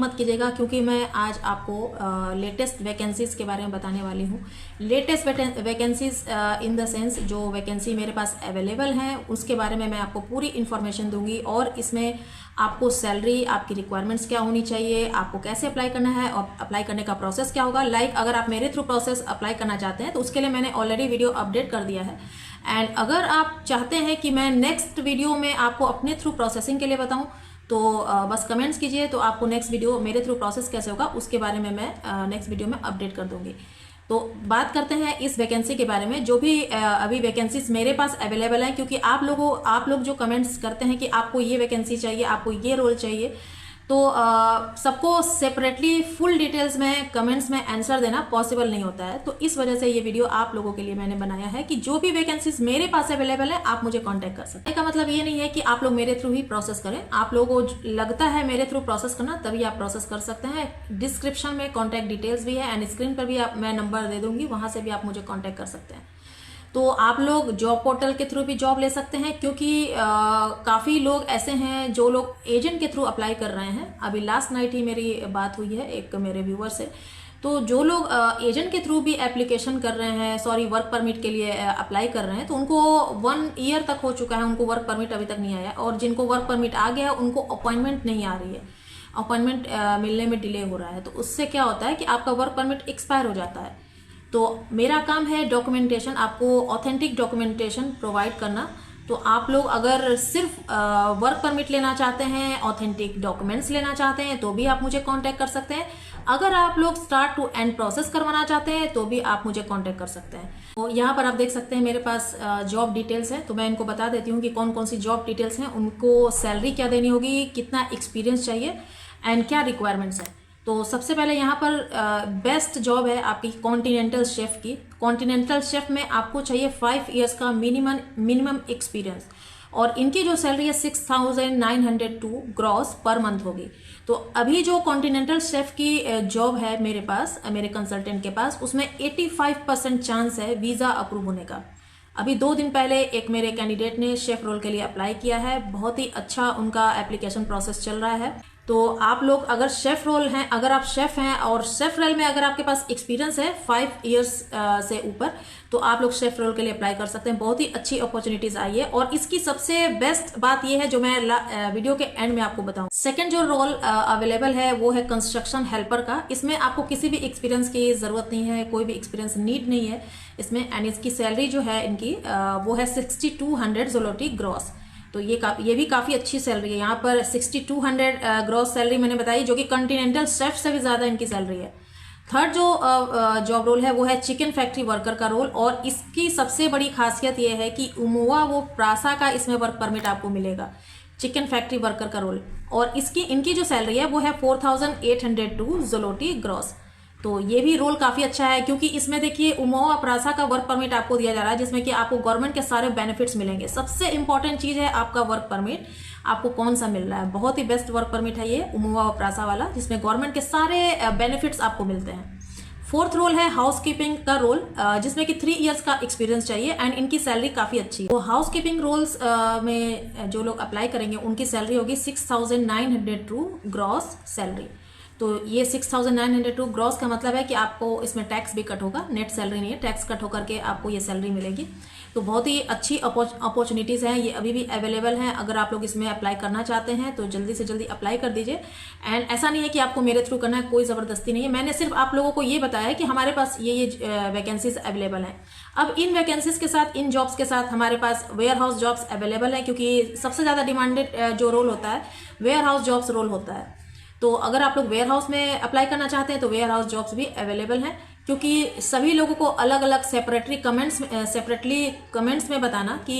मत कीजिएगा, क्योंकि मैं आज आपको लेटेस्ट वैकेंसीज़ के बारे में बताने वाली हूँ। Latest vacancies in the sense जो वैकेंसी मेरे पास अवेलेबल हैं उसके बारे में मैं आपको पूरी इन्फॉर्मेशन दूंगी, और इसमें आपको सैलरी, आपकी रिक्वायरमेंट्स क्या होनी चाहिए, आपको कैसे अप्लाई करना है और अप्लाई करने का प्रोसेस क्या होगा। अगर आप मेरे थ्रू प्रोसेस अप्लाई करना चाहते हैं तो उसके लिए मैंने ऑलरेडी वीडियो अपडेट कर दिया है। एंड अगर आप चाहते हैं कि मैं नेक्स्ट वीडियो में आपको अपने थ्रू प्रोसेसिंग के लिए बताऊं तो बस कमेंट्स कीजिए, तो आपको नेक्स्ट वीडियो मेरे थ्रू प्रोसेस कैसे होगा उसके बारे में मैं नेक्स्ट वीडियो में अपडेट कर दूंगी। तो बात करते हैं इस वैकेंसी के बारे में, जो भी अभी वैकेंसीज मेरे पास अवेलेबल है, क्योंकि आप लोग जो कमेंट्स करते हैं कि आपको ये वैकेंसी चाहिए, आपको ये रोल चाहिए, तो सबको सेपरेटली फुल डिटेल्स में कमेंट्स में आंसर देना पॉसिबल नहीं होता है। तो इस वजह से ये वीडियो आप लोगों के लिए मैंने बनाया है कि जो भी वैकेंसीज मेरे पास अवेलेबल है आप मुझे कांटेक्ट कर सकते हैं। इसका मतलब ये नहीं है कि आप लोग मेरे थ्रू ही प्रोसेस करें, आप लोगों को लगता है मेरे थ्रू प्रोसेस करना तभी आप प्रोसेस कर सकते हैं। डिस्क्रिप्शन में कॉन्टैक्ट डिटेल्स भी है एंड स्क्रीन पर भी मैं नंबर दे दूंगी, वहां से भी आप मुझे कॉन्टैक्ट कर सकते हैं। तो आप लोग जॉब पोर्टल के थ्रू भी जॉब ले सकते हैं, क्योंकि काफ़ी लोग ऐसे हैं जो लोग एजेंट के थ्रू अप्लाई कर रहे हैं। अभी लास्ट नाइट ही मेरी बात हुई है एक मेरे व्यूअर से, तो जो लोग एजेंट के थ्रू भी एप्लीकेशन कर रहे हैं, वर्क परमिट के लिए अप्लाई कर रहे हैं, तो उनको 1 ईयर तक हो चुका है, उनको वर्क परमिट अभी तक नहीं आया। और जिनको वर्क परमिट आ गया है उनको अपॉइंटमेंट नहीं आ रही है, अपॉइंटमेंट मिलने में डिले हो रहा है। तो उससे क्या होता है कि आपका वर्क परमिट एक्सपायर हो जाता है। तो मेरा काम है डॉक्यूमेंटेशन, आपको ऑथेंटिक डॉक्यूमेंटेशन प्रोवाइड करना। तो आप लोग अगर सिर्फ वर्क परमिट लेना चाहते हैं, ऑथेंटिक डॉक्यूमेंट्स लेना चाहते हैं, तो भी आप मुझे कांटेक्ट कर सकते हैं। अगर आप लोग स्टार्ट टू एंड प्रोसेस करवाना चाहते हैं तो भी आप मुझे कांटेक्ट कर सकते हैं। तो यहाँ पर आप देख सकते हैं मेरे पास जॉब डिटेल्स हैं, तो मैं इनको बता देती हूँ कि कौन कौन सी जॉब डिटेल्स हैं, उनको सैलरी क्या देनी होगी, कितना एक्सपीरियंस चाहिए एंड क्या रिक्वायरमेंट्स है। तो सबसे पहले यहाँ पर बेस्ट जॉब है आपकी कॉन्टिनेंटल शेफ की। कॉन्टिनेंटल शेफ में आपको चाहिए 5 इयर्स का मिनिमम एक्सपीरियंस, और इनकी जो सैलरी है 6,902 ग्रॉस पर मंथ होगी। तो अभी जो कॉन्टिनेंटल शेफ की जॉब है मेरे पास, मेरे कंसल्टेंट के पास, उसमें 85% चांस है वीज़ा अप्रूव होने का। अभी 2 दिन पहले एक मेरे कैंडिडेट ने शेफ रोल के लिए अप्लाई किया है, बहुत ही अच्छा उनका एप्लीकेशन प्रोसेस चल रहा है। तो आप लोग अगर शेफ रोल हैं, अगर आप शेफ हैं और शेफ रोल में अगर आपके पास एक्सपीरियंस है 5 इयर्स से ऊपर, तो आप लोग शेफ रोल के लिए अप्लाई कर सकते हैं। बहुत ही अच्छी अपॉर्चुनिटीज आई है, और इसकी सबसे बेस्ट बात यह है जो मैं वीडियो के एंड में आपको बताऊं। सेकंड जो रोल अवेलेबल है वो है कंस्ट्रक्शन हेल्पर का। इसमें आपको किसी भी एक्सपीरियंस की जरूरत नहीं है, कोई भी एक्सपीरियंस नीड नहीं है इसमें। एंड इसकी सैलरी जो है इनकी वो है 6,200 ज़लोटी ग्रॉस। तो ये भी काफ़ी अच्छी सैलरी है। यहाँ पर 6,200 ग्रॉस सैलरी मैंने बताई, जो कि कॉन्टिनेंटल शेफ से भी ज़्यादा इनकी सैलरी है। थर्ड जो जॉब रोल है वो है चिकन फैक्ट्री वर्कर का रोल, और इसकी सबसे बड़ी खासियत ये है कि उमोवा वो प्रासा का इसमें वर्क परमिट आपको मिलेगा, चिकन फैक्ट्री वर्कर का रोल। और इनकी जो सैलरी है वो है 4,802 ज़लोटी ग्रॉस। तो ये भी रोल काफ़ी अच्छा है, क्योंकि इसमें देखिए उमोवा प्रासा का वर्क परमिट आपको दिया जा रहा है, जिसमें कि आपको गवर्नमेंट के सारे बेनिफिट्स मिलेंगे। सबसे इंपॉर्टेंट चीज़ है आपका वर्क परमिट, आपको कौन सा मिल रहा है। बहुत ही बेस्ट वर्क परमिट है ये उमोवा प्रासा वाला, जिसमें गवर्नमेंट के सारे बेनिफिट्स आपको मिलते हैं। फोर्थ रोल है हाउसकीपिंग का रोल, जिसमें कि 3 इयर्स का एक्सपीरियंस चाहिए एंड इनकी सैलरी काफ़ी अच्छी है। तो हाउसकीपिंग रोल्स में जो लोग अप्लाई करेंगे उनकी सैलरी होगी 6,902 ग्रॉस सैलरी। तो ये 6,902 ग्रॉस का मतलब है कि आपको इसमें टैक्स भी कट होगा, नेट सैलरी नहीं है, टैक्स कट होकर के आपको ये सैलरी मिलेगी। तो बहुत ही अच्छी अपॉर्चुनिटीज़ हैं, ये अभी भी अवेलेबल हैं। अगर आप लोग इसमें अप्लाई करना चाहते हैं तो जल्दी से जल्दी अप्लाई कर दीजिए। एंड ऐसा नहीं है कि आपको मेरे थ्रू करना है, कोई ज़बरदस्ती नहीं है। मैंने सिर्फ आप लोगों को ये बताया है कि हमारे पास ये वैकेंसीज अवेलेबल हैं। अब इन वैकेंसीज के साथ, इन जॉब्स के साथ हमारे पास वेयर हाउस जॉब्स अवेलेबल है, क्योंकि सबसे ज़्यादा डिमांडेड जो रोल होता है वेयर हाउस जॉब्स रोल होता है। तो अगर आप लोग वेयर हाउस में अप्लाई करना चाहते हैं तो वेयर हाउस जॉब्स भी अवेलेबल हैं, क्योंकि सभी लोगों को अलग अलग सेपरेटली कमेंट्स में बताना कि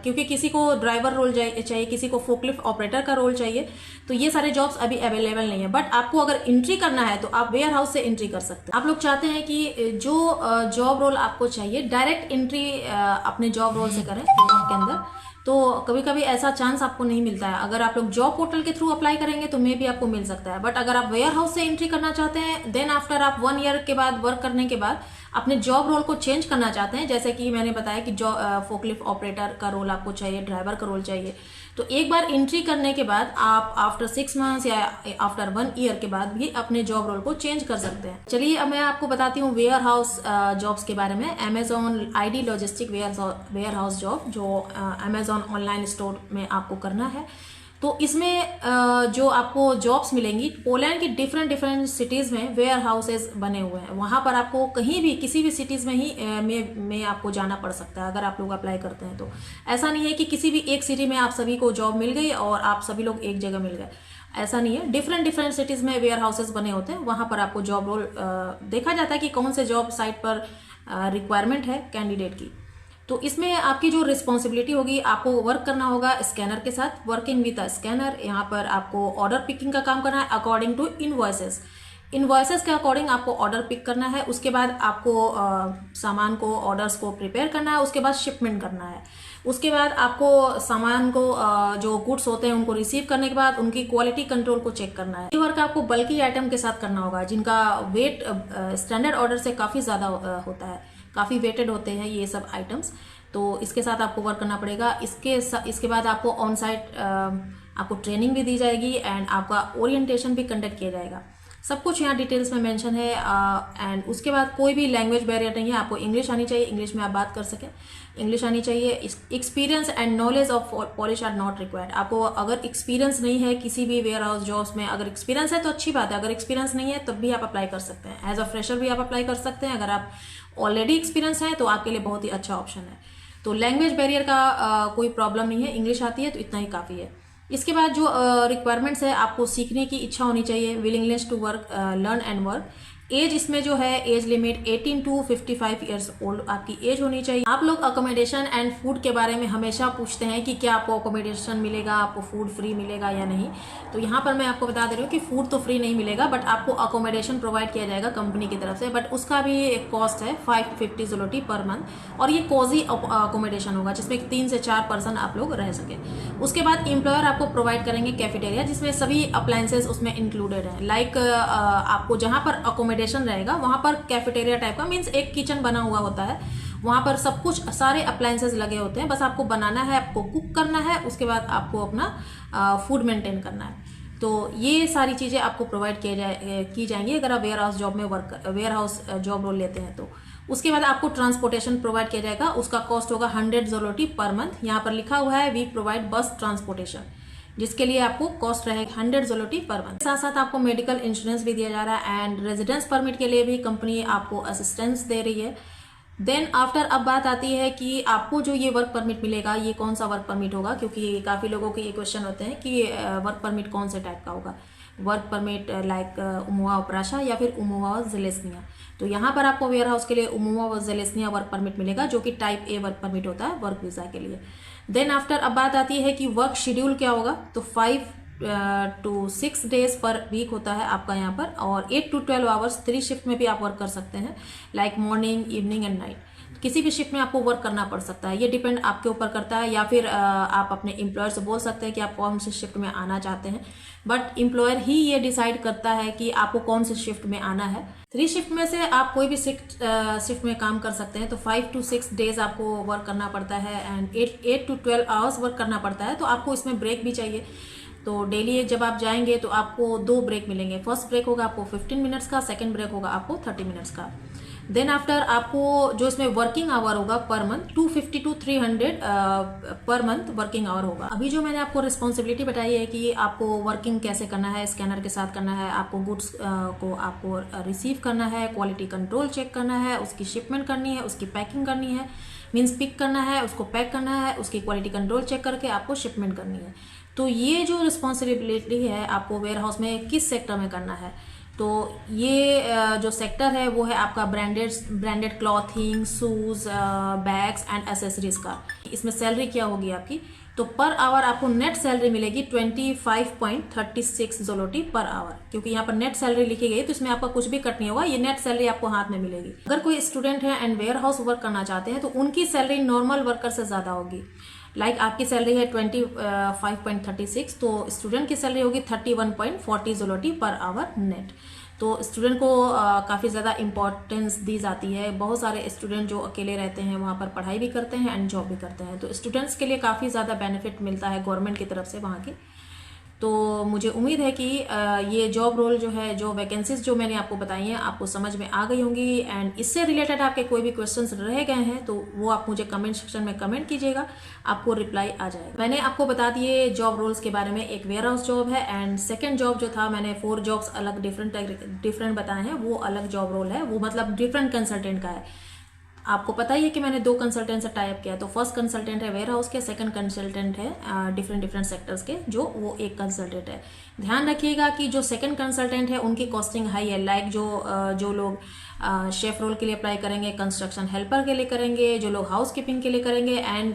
क्योंकि किसी को ड्राइवर रोल चाहिए, किसी को फोकलिफ्ट ऑपरेटर का रोल चाहिए, तो ये सारे जॉब्स अभी अवेलेबल नहीं है। बट आपको अगर एंट्री करना है तो आप वेयर हाउस से एंट्री कर सकते हैं। आप लोग चाहते हैं कि जो जॉब रोल आपको चाहिए डायरेक्ट एंट्री अपने जॉब रोल से करें जॉब के अंदर, तो कभी कभी ऐसा चांस आपको नहीं मिलता है। अगर आप लोग जॉब पोर्टल के थ्रू अप्लाई करेंगे तो मे भी आपको मिल सकता है। बट अगर आप वेयर हाउस से एंट्री करना चाहते हैं, देन आफ्टर आप 1 ईयर के बाद वर्क करने के बाद अपने जॉब रोल को चेंज करना चाहते हैं, जैसे कि मैंने बताया कि फोकलिफ्ट ऑपरेटर का रोल आपको चाहिए, ड्राइवर का रोल चाहिए, तो एक बार एंट्री करने के बाद आप आफ्टर 6 मंथ्स या आफ्टर 1 ईयर के बाद भी अपने जॉब रोल को चेंज कर सकते हैं। चलिए अब मैं आपको बताती हूँ वेयर हाउस जॉब्स के बारे में। Amazon ID logistic warehouse job जो अमेजॉन ऑनलाइन स्टोर में आपको करना है। तो इसमें जो आपको जॉब्स मिलेंगी, पोलैंड की डिफरेंट सिटीज़ में वेयर हाउसेज बने हुए हैं, वहाँ पर आपको कहीं भी किसी भी सिटीज़ में ही में आपको जाना पड़ सकता है अगर आप लोग अप्लाई करते हैं। तो ऐसा नहीं है कि किसी भी एक सिटी में आप सभी को जॉब मिल गई और आप सभी लोग एक जगह मिल गए, ऐसा नहीं है। डिफरेंट सिटीज़ में वेयर हाउसेज बने होते हैं, वहाँ पर आपको जॉब रोल देखा जाता है कि कौन से जॉब साइट पर रिक्वायरमेंट है कैंडिडेट की। तो इसमें आपकी जो रिस्पॉन्सिबिलिटी होगी, आपको वर्क करना होगा स्कैनर के साथ, वर्किंग विद अ स्कैनर। यहाँ पर आपको ऑर्डर पिकिंग का काम करना है अकॉर्डिंग टू इनवॉइसेस के अकॉर्डिंग आपको ऑर्डर पिक करना है। उसके बाद आपको सामान को, ऑर्डर्स को प्रिपेयर करना है, उसके बाद शिपमेंट करना है। उसके बाद आपको सामान को जो गुड्स होते हैं उनको रिसीव करने के बाद उनकी क्वालिटी कंट्रोल को चेक करना है। ये वर्क आपको बल्कि आइटम के साथ करना होगा जिनका वेट स्टैंडर्ड ऑर्डर से काफ़ी ज़्यादा होता है, काफ़ी वेटेड होते हैं ये सब आइटम्स। तो इसके साथ आपको वर्क करना पड़ेगा। इसके बाद आपको ऑन साइट आपको ट्रेनिंग भी दी जाएगी एंड आपका ओरिएंटेशन भी कंडक्ट किया जाएगा। सब कुछ यहाँ डिटेल्स में मेंशन है। एंड उसके बाद कोई भी लैंग्वेज बैरियर नहीं है, आपको इंग्लिश आनी चाहिए, इंग्लिश में आप बात कर सकें, इंग्लिश आनी चाहिए। Experience and knowledge of polish are not required. आपको अगर एक्सपीरियंस नहीं है किसी भी वेयर हाउस जॉब्स में, अगर एक्सपीरियंस है तो अच्छी बात है, अगर एक्सपीरियंस नहीं है तब भी आप अप्लाई कर सकते हैं। एज अ फ्रेशर भी आप अप्लाई कर सकते हैं। अगर आप ऑलरेडी एक्सपीरियंस है तो आपके लिए बहुत ही अच्छा ऑप्शन है। तो लैंग्वेज बैरियर का कोई प्रॉब्लम नहीं है, इंग्लिश आती है तो इतना ही काफ़ी है। इसके बाद जो रिक्वायरमेंट्स है, आपको सीखने की इच्छा होनी चाहिए, willingness to work, learn and work. Age इसमें जो है age limit 18 to 55 years old आपकी एज होनी चाहिए। आप लोग अकोमोडेशन एंड फूड के बारे में हमेशा पूछते हैं कि क्या आपको अकोमोडेशन मिलेगा, आपको फूड फ्री मिलेगा या नहीं। तो यहाँ पर मैं आपको बता दे रही हूँ कि फूड तो फ्री नहीं मिलेगा, बट आपको अकोमोडेशन प्रोवाइड किया जाएगा कंपनी की तरफ से, बट उसका भी एक कॉस्ट है 550 ज़लोटी पर मंथ। और ये कोजी अकोमोडेशन होगा जिसमें 3 से 4 पर्सन आप लोग रह सके। उसके बाद एम्प्लॉयर आपको प्रोवाइड करेंगे कैफेटेरिया जिसमें सभी अप्लायंसेज उसमें इंक्लूडेड है। लाइक आपको जहाँ पर अकोमोडेशन रहेगा वहां पर कैफेटेरिया टाइप का, मीन्स एक किचन बना हुआ होता है, वहां पर सब कुछ सारे अप्लायंसेस लगे होते हैं, बस आपको बनाना है, आपको कुक करना है, उसके बाद आपको अपना फूड मेंटेन करना है। तो ये सारी चीजें आपको प्रोवाइड की जाएंगी अगर आप वेयर हाउस जॉब रोल लेते हैं तो। उसके बाद आपको ट्रांसपोर्टेशन प्रोवाइड किया जाएगा, उसका कॉस्ट होगा 100 ज़लोटी पर मंथ। यहाँ पर लिखा हुआ है वी प्रोवाइड बस ट्रांसपोर्टेशन, जिसके लिए आपको कॉस्ट रहेगा 100 ज़लोटी पर मंथ। साथ साथ आपको मेडिकल इंश्योरेंस भी दिया जा रहा है एंड रेजिडेंस परमिट के लिए भी कंपनी आपको असिस्टेंस दे रही है। देन आफ्टर अब बात आती है कि आपको जो ये वर्क परमिट मिलेगा ये कौन सा वर्क परमिट होगा, क्योंकि काफ़ी लोगों के ये क्वेश्चन होते हैं कि वर्क परमिट कौन से टाइप का होगा। वर्क परमिट लाइक उमुआ ओपराशा या फिर उमुआ जेलेस्निया। तो यहाँ पर आपको वेयर हाउस के लिए उमुआ व जेलेस्निया वर्क परमिट मिलेगा जो कि टाइप ए वर्क परमिट होता है वर्क वीज़ा के लिए। देन आफ्टर अब बात आती है कि वर्क शेड्यूल क्या होगा। तो 5 to 6 डेज पर वीक होता है आपका यहाँ पर, और 8 to 12 आवर्स 3 शिफ्ट में भी आप वर्क कर सकते हैं, like morning, evening and night. किसी भी शिफ्ट में आपको वर्क करना पड़ सकता है, ये डिपेंड आपके ऊपर करता है, या फिर आप अपने एम्प्लॉयर से बोल सकते हैं कि आप कौन से शिफ्ट में आना चाहते हैं, बट एम्प्लॉयर ही ये डिसाइड करता है कि आपको कौन से शिफ्ट में आना है। 3 शिफ्ट में से आप कोई भी शिफ्ट में काम कर सकते हैं। तो 5 to 6 डेज आपको वर्क करना पड़ता है एंड 8 to 12 आवर्स वर्क करना पड़ता है। तो आपको इसमें ब्रेक भी चाहिए। तो डेली जब आप जाएंगे तो आपको 2 ब्रेक मिलेंगे। फर्स्ट ब्रेक होगा आपको 15 मिनट्स का, सेकंड ब्रेक होगा आपको 30 मिनट्स का। देन आफ्टर आपको जो इसमें वर्किंग आवर होगा per month 250 to 300 per month working hour होगा। अभी जो मैंने आपको रिस्पॉन्सिबिलिटी बताई है कि आपको वर्किंग कैसे करना है, स्कैनर के साथ करना है, आपको गुड्स को आपको रिसीव करना है, क्वालिटी कंट्रोल चेक करना है, उसकी शिपमेंट करनी है, उसकी पैकिंग करनी है, मीन्स पिक करना है, उसको पैक करना है, उसकी क्वालिटी कंट्रोल चेक करके आपको शिपमेंट करनी है। तो ये जो रिस्पॉन्सिबिलिटी है आपको वेयर हाउस में किस सेक्टर में करना है, तो ये जो सेक्टर है वो है आपका branded clothing, shoes, bags and accessories का। इसमें सैलरी क्या होगी आपकी, तो पर आवर आपको नेट सैलरी मिलेगी 25.36 ज़लोटी पर आवर, क्योंकि यहाँ पर नेट सैलरी लिखी गई तो इसमें आपका कुछ भी कट नहीं होगा, ये नेट सैलरी आपको हाथ में मिलेगी। अगर कोई स्टूडेंट है एंड वेयर हाउस वर्क करना चाहते हैं तो उनकी सैलरी नॉर्मल वर्कर से ज़्यादा होगी। लाइक आपकी सैलरी है 25.36, तो स्टूडेंट की सैलरी होगी 31.40 ज़लोटी पर आवर नेट। तो स्टूडेंट को काफ़ी ज़्यादा इम्पोर्टेंस दी जाती है। बहुत सारे स्टूडेंट जो अकेले रहते हैं वहाँ पर पढ़ाई भी करते हैं एंड जॉब भी करते हैं, तो स्टूडेंट्स के लिए काफ़ी ज़्यादा बेनिफिट मिलता है गवर्नमेंट की तरफ से वहाँ की। तो मुझे उम्मीद है कि ये जॉब रोल जो है, जो वैकेंसीज जो मैंने आपको बताई हैं, आपको समझ में आ गई होंगी। एंड इससे रिलेटेड आपके कोई भी क्वेश्चंस रह गए हैं तो वो आप मुझे कमेंट सेक्शन में कमेंट कीजिएगा, आपको रिप्लाई आ जाएगा। मैंने आपको बता दिए जॉब रोल्स के बारे में। एक वेयर हाउस जॉब है एंड सेकेंड जॉब जो था, मैंने 4 जॉब्स अलग डिफरेंट बताए हैं, वो अलग जॉब रोल है, वो मतलब डिफरेंट कंसल्टेंट का है। आपको पता ही है कि मैंने 2 कंसल्टेंट से टाई अप किया, तो फर्स्ट कंसल्टेंट है वेयर हाउस के, सेकंड कंसल्टेंट है डिफरेंट सेक्टर्स के, जो वो एक कंसल्टेंट है। ध्यान रखिएगा कि जो सेकंड कंसल्टेंट है उनकी कॉस्टिंग हाई है। लाइक जो लोग शेफ रोल के लिए अप्लाई करेंगे, कंस्ट्रक्शन हेल्पर के लिए करेंगे, जो लोग हाउस कीपिंग के लिए करेंगे एंड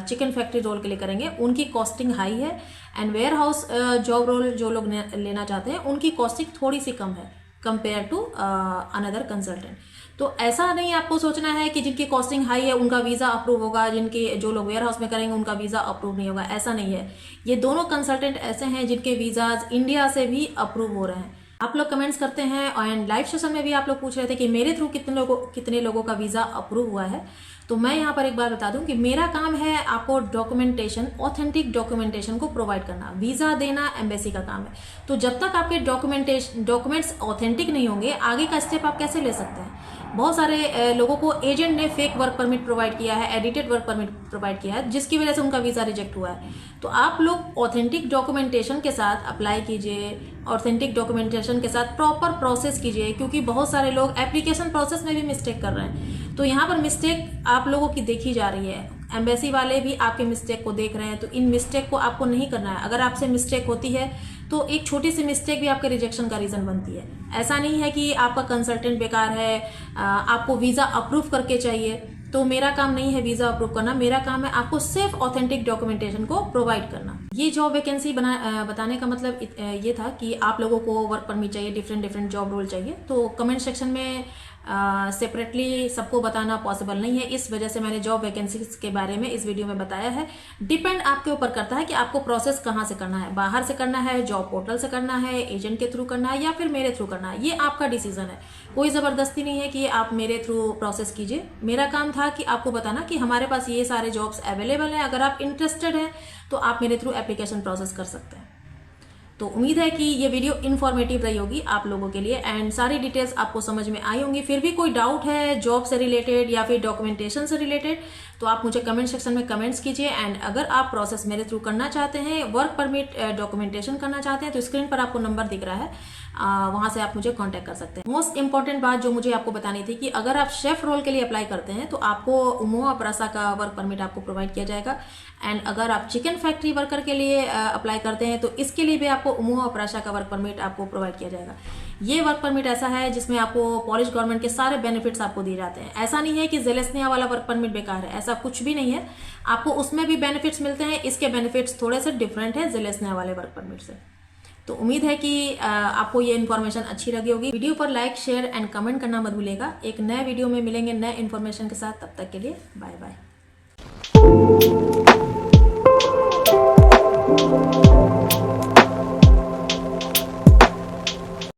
चिकन फैक्ट्री रोल के लिए करेंगे, उनकी कॉस्टिंग हाई है। And warehouse job role जो लोग लेना चाहते हैं उनकी कॉस्टिंग थोड़ी सी कम है कंपेयर टू अनदर कंसल्टेंट। तो ऐसा नहीं आपको सोचना है कि जिनकी कॉस्टिंग हाई है उनका वीज़ा अप्रूव होगा, जिनके जो लोग वेयर हाउस में करेंगे उनका वीज़ा अप्रूव नहीं होगा, ऐसा नहीं है। ये दोनों कंसल्टेंट ऐसे हैं जिनके वीज़ाज इंडिया से भी अप्रूव हो रहे हैं। आप लोग कमेंट्स करते हैं एंड लाइव सेशन में भी आप लोग पूछ रहे थे कि मेरे थ्रू कितने लोगों का वीज़ा अप्रूव हुआ है। तो मैं यहाँ पर एक बार बता दूं कि मेरा काम है आपको डॉक्यूमेंटेशन, ऑथेंटिक डॉक्यूमेंटेशन को प्रोवाइड करना। वीज़ा देना एम्बेसी का काम है। तो जब तक आपके डॉक्यूमेंट्स ऑथेंटिक नहीं होंगे, आगे का स्टेप आप कैसे ले सकते हैं। बहुत सारे लोगों को एजेंट ने फेक वर्क परमिट प्रोवाइड किया है, एडिटेड वर्क परमिट प्रोवाइड किया है, जिसकी वजह से उनका वीज़ा रिजेक्ट हुआ है। तो आप लोग ऑथेंटिक डॉक्यूमेंटेशन के साथ अप्लाई कीजिए, ऑथेंटिक डॉक्यूमेंटेशन के साथ प्रॉपर प्रोसेस कीजिए, क्योंकि बहुत सारे लोग एप्लीकेशन प्रोसेस में भी मिस्टेक कर रहे हैं। तो यहाँ पर मिस्टेक आप लोगों की देखी जा रही है, एम्बेसी वाले भी आपके मिस्टेक को देख रहे हैं। तो इन मिस्टेक को आपको नहीं करना है। अगर आपसे मिस्टेक होती है तो एक छोटी सी मिस्टेक भी आपके रिजेक्शन का रीज़न बनती है। ऐसा नहीं है कि आपका कंसल्टेंट बेकार है, आपको वीज़ा अप्रूव करके चाहिए। तो मेरा काम नहीं है वीज़ा अप्रूव करना, मेरा काम है आपको सिर्फ ऑथेंटिक डॉक्यूमेंटेशन को प्रोवाइड करना। ये जॉब वैकेंसी बताने का मतलब ये था कि आप लोगों को वर्क परमिट चाहिए, डिफरेंट जॉब रोल चाहिए। तो कमेंट सेक्शन में सेपरेटली सबको बताना पॉसिबल नहीं है, इस वजह से मैंने जॉब वैकेंसीज के बारे में इस वीडियो में बताया है। डिपेंड आपके ऊपर करता है कि आपको प्रोसेस कहाँ से करना है, बाहर से करना है, जॉब पोर्टल से करना है, एजेंट के थ्रू करना है या फिर मेरे थ्रू करना है। ये आपका डिसीजन है, कोई ज़बरदस्ती नहीं है कि आप मेरे थ्रू प्रोसेस कीजिए। मेरा काम था कि आपको बताना कि हमारे पास ये सारे जॉब्स अवेलेबल हैं, अगर आप इंटरेस्टेड हैं तो आप मेरे थ्रू एप्लीकेशन प्रोसेस कर सकते हैं। तो उम्मीद है कि ये वीडियो इन्फॉर्मेटिव रही होगी आप लोगों के लिए एंड सारी डिटेल्स आपको समझ में आई होंगी। फिर भी कोई डाउट है जॉब से रिलेटेड या फिर डॉक्यूमेंटेशन से रिलेटेड तो आप मुझे कमेंट सेक्शन में कमेंट्स कीजिए। एंड अगर आप प्रोसेस मेरे थ्रू करना चाहते हैं, वर्क परमिट डॉक्यूमेंटेशन करना चाहते हैं, तो स्क्रीन पर आपको नंबर दिख रहा है, वहां से आप मुझे कांटेक्ट कर सकते हैं। मोस्ट इंपॉर्टेंट बात जो मुझे आपको बतानी थी कि अगर आप शेफ रोल के लिए अप्लाई करते हैं तो आपको उमोआ प्रासा का वर्क परमिट आपको प्रोवाइड किया जाएगा। एंड अगर आप चिकन फैक्ट्री वर्कर के लिए अप्लाई करते हैं तो इसके लिए भी आपको उमोआ प्रासा का वर्क परमिट आपको प्रोवाइड किया जाएगा। ये वर्क परमिट ऐसा है जिसमें आपको पॉलिश गवर्नमेंट के सारे बेनिफिट्स आपको दिए जाते हैं। ऐसा नहीं है कि जेलेस्निया वाला वर्क परमिट बेकार है, ऐसा कुछ भी नहीं है। आपको उसमें भी बेनिफिट्स मिलते हैं, इसके बेनिफिट्स थोड़े से डिफरेंट है जेलेस्निया वाले वर्क परमिट से। तो उम्मीद है कि आपको ये इन्फॉर्मेशन अच्छी लगी होगी। वीडियो पर लाइक, शेयर एंड कमेंट करना मत भूलिएगा। एक नए वीडियो में मिलेंगे नए इन्फॉर्मेशन के साथ, तब तक के लिए बाय बाय।